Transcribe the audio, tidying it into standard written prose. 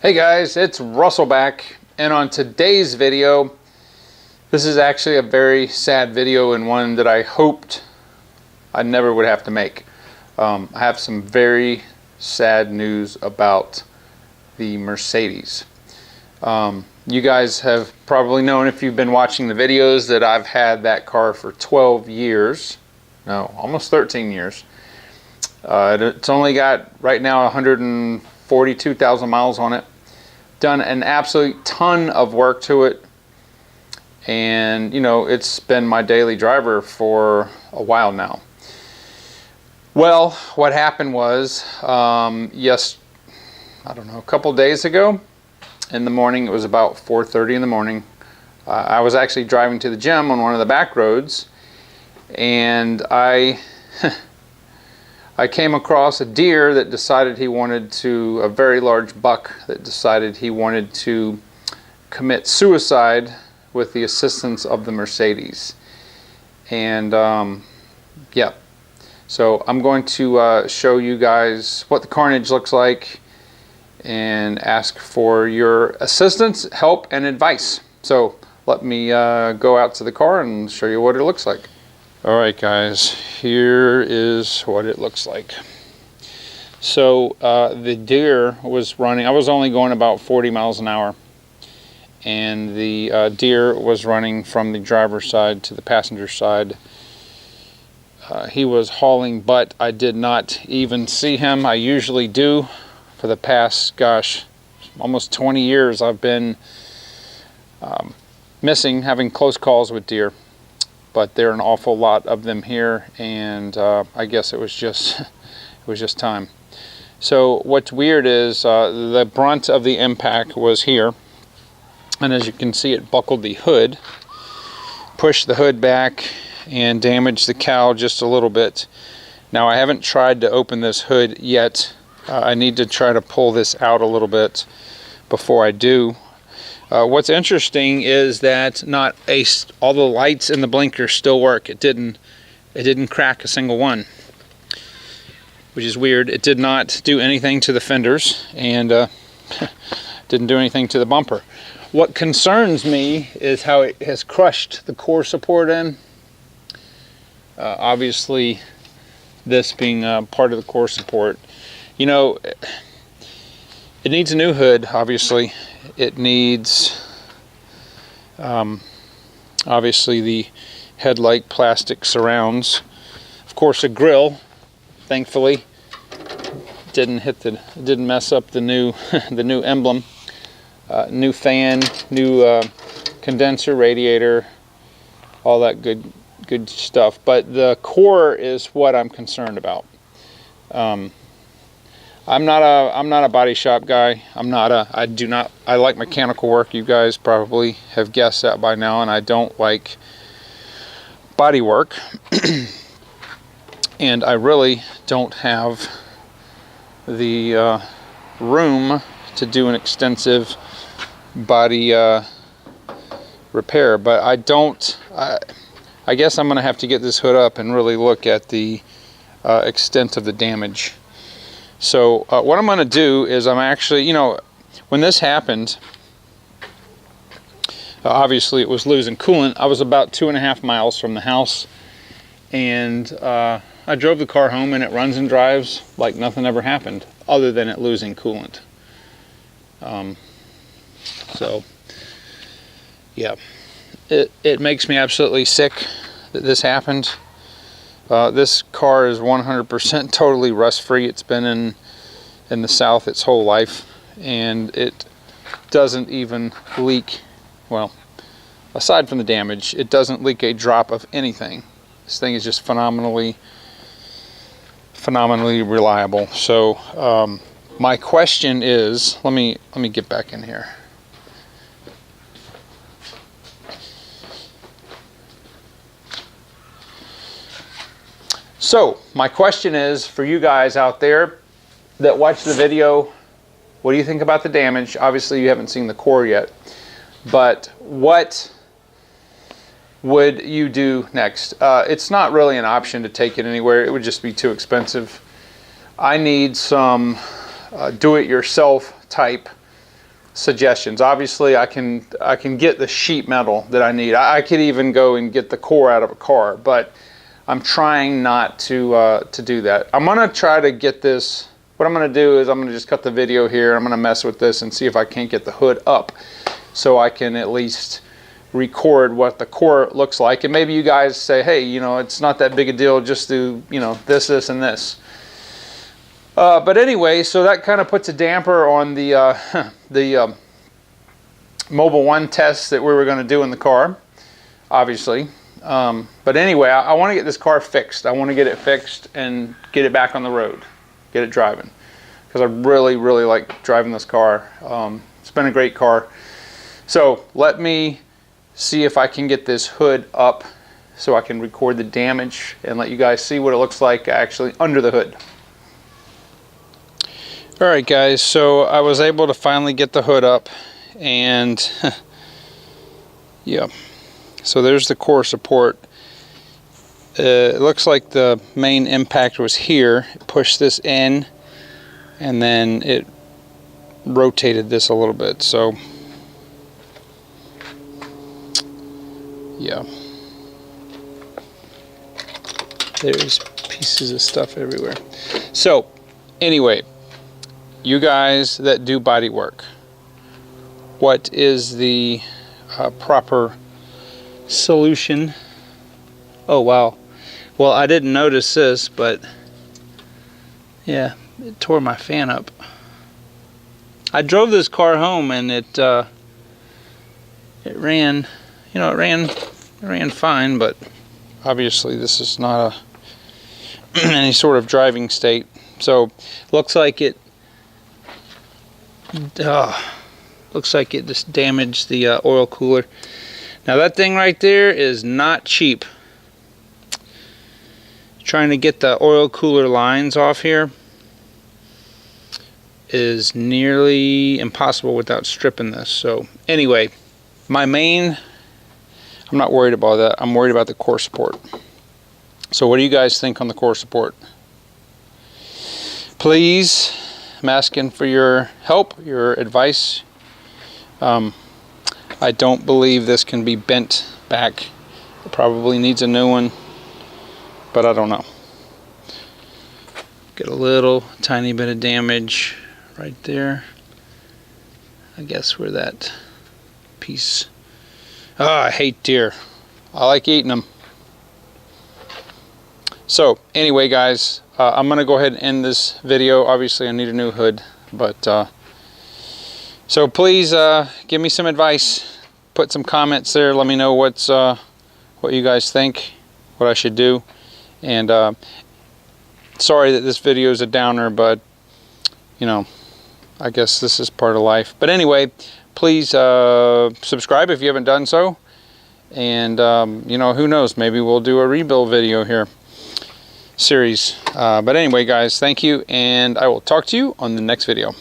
Hey guys, it's Russell back, and on today's video, this is actually a very sad video and one that I hoped I never would have to make. I have some very sad news about the Mercedes. You guys have probably known, if you've been watching the videos, that I've had that car for 12 years. No, almost 13 years. It's only got right now 142,000 miles on it. Done an absolute ton of work to it, and you know, it's been my daily driver for a while now. Well, what happened was, I don't know, a couple days ago in the morning, it was about 4:30 in the morning, I was actually driving to the gym on one of the back roads, and I came across a deer that decided he wanted to, a very large buck that decided he wanted to commit suicide with the assistance of the Mercedes. And yeah, so I'm going to show you guys what the carnage looks like and ask for your assistance, help, and advice. So let me go out to the car and show you what it looks like. Alright guys, here is what it looks like. So the deer was running, I was only going about 40 miles an hour, and the deer was running from the driver's side to the passenger side. He was hauling butt. I did not even see him. I usually do. For the past, gosh, almost 20 years I've been missing, having close calls with deer. But there are an awful lot of them here, and I guess it was just time. So what's weird is the brunt of the impact was here, and as you can see, it buckled the hood, pushed the hood back, and damaged the cowl just a little bit. Now I haven't tried to open this hood yet. I need to try to pull this out a little bit before I do. What's interesting is that all the lights and the blinkers still work. It didn't crack a single one, which is weird. It did not do anything to the fenders, and didn't do anything to the bumper. What concerns me is how it has crushed the core support in. Obviously, this being part of the core support. You know, it needs a new hood, obviously. It needs, obviously, the headlight plastic surrounds. Of course, a grill, thankfully, didn't mess up the new the new emblem. New fan, new condenser, radiator, all that good stuff. But the core is what I'm concerned about. I'm not a body shop guy. I like mechanical work. You guys probably have guessed that by now, and I don't like body work. And I really don't have the room to do an extensive body repair. But I guess I'm gonna have to get this hood up and really look at the extent of the damage. So what I'm going to do is I'm actually, you know, when this happened, obviously it was losing coolant. I was about 2.5 miles from the house, and I drove the car home, and it runs and drives like nothing ever happened, other than it losing coolant. So yeah, it makes me absolutely sick that this happened. This car is 100% totally rust-free. It's been in the South its whole life, and it doesn't even leak. Well, aside from the damage, it doesn't leak a drop of anything. This thing is just phenomenally reliable. So my question is, let me get back in here. So my question is, for you guys out there that watch the video, what do you think about the damage? Obviously you haven't seen the core yet, but what would you do next? It's not really an option to take it anywhere. It would just be too expensive. I need some do-it-yourself type suggestions. Obviously, I can get the sheet metal that I need. I could even go and get the core out of a car, but I'm trying not to do that. I'm gonna try to get this. What I'm gonna do is I'm gonna just cut the video here. I'm gonna mess with this and see if I can't get the hood up, so I can at least record what the core looks like. And maybe you guys say, hey, you know, it's not that big a deal. Just do, you know, this, and this. But anyway, so that kind of puts a damper on the Mobile One test that we were going to do in the car, obviously. But anyway, I want to get this car fixed. I want to get it fixed and get it back on the road, get it driving, because I really, really like driving this car. It's been a great car. So let me see if I can get this hood up so I can record the damage and let you guys see what it looks like actually under the hood. Alright guys, so I was able to finally get the hood up, and yeah, so there's the core support. It looks like the main impact was here. It pushed this in and then it rotated this a little bit, so yeah, there's pieces of stuff everywhere. So anyway, you guys that do body work, what is the proper solution? Oh wow, well I didn't notice this, but yeah, it tore my fan up. I drove this car home and it ran, you know, it ran fine, but obviously this is not any sort of driving state. So looks like it just damaged the oil cooler. Now that thing right there is not cheap. Trying to get the oil cooler lines off here is nearly impossible without stripping this. So anyway, I'm not worried about that. I'm worried about the core support. So what do you guys think on the core support? Please, I'm asking for your help, your advice. I don't believe this can be bent back. It probably needs a new one, but I don't know. Get a little tiny bit of damage right there. I guess where that piece. Oh, I hate deer. I like eating them. So anyway guys, I'm gonna go ahead and end this video. Obviously I need a new hood, but so please give me some advice, put some comments there, let me know what you guys think, what I should do. And sorry that this video is a downer, but you know, I guess this is part of life. But anyway, please subscribe if you haven't done so, and you know, who knows, maybe we'll do a rebuild video here series. But anyway guys, thank you, and I will talk to you on the next video.